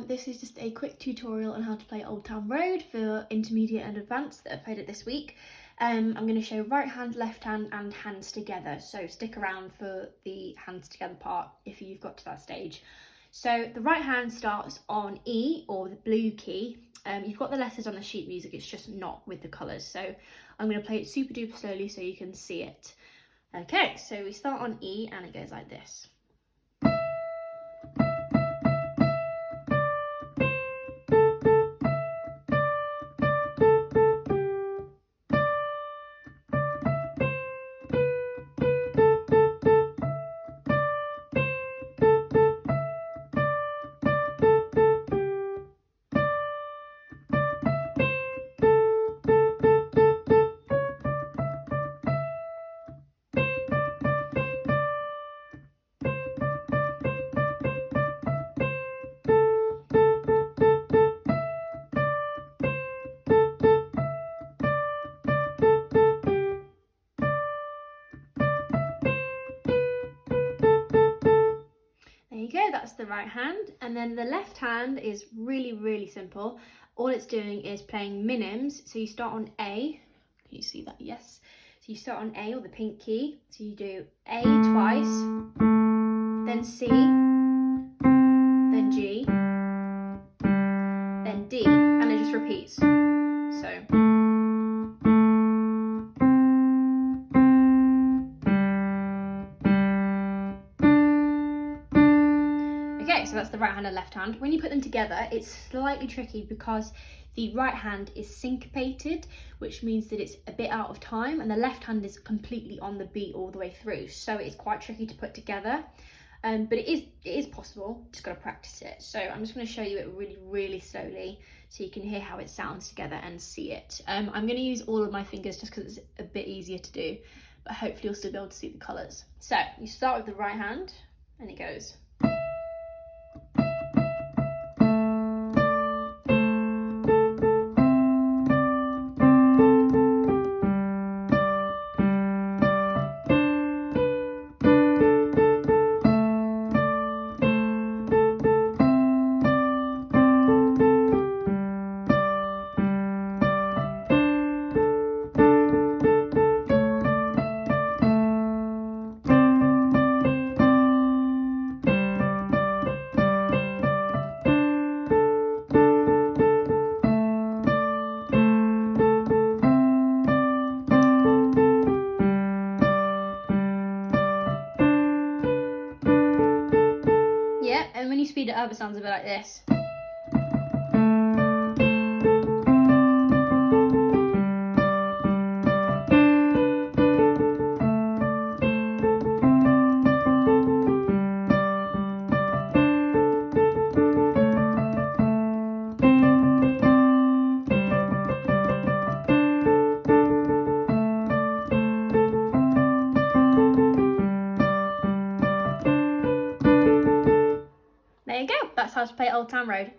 This is just a quick tutorial on how to play Old Town Road for intermediate and advanced that have played it this week. I'm going to show right hand, left hand and hands together, so stick around for the hands together part if you've got to that stage. So the right hand starts on E, or the blue key. You've got the letters on the sheet music, it's just not with the colours, so I'm going to play it super duper slowly so you can see it. Okay, so we start on E and it goes like this. There you go, that's the right hand. And then the left hand is really simple. All it's doing is playing minims. So you start on A, can you see that? Yes. So you start on A, or the pink key. So you do A twice, then C, then G, then D, and it just repeats. So. Okay, so that's the right hand and left hand. When you put them together, it's slightly tricky because the right hand is syncopated, which means that it's a bit out of time, and the left hand is completely on the beat all the way through. So it's quite tricky to put together, but it is possible. Just got to practice it. So I'm just going to show you it really slowly so you can hear how it sounds together and see it. I'm going to use all of my fingers just because it's a bit easier to do, but hopefully you'll still be able to see the colours. So you start with the right hand and it goes. Yeah, and when you speed it up, it sounds a bit like this. There you go, that's how to play Old Town Road.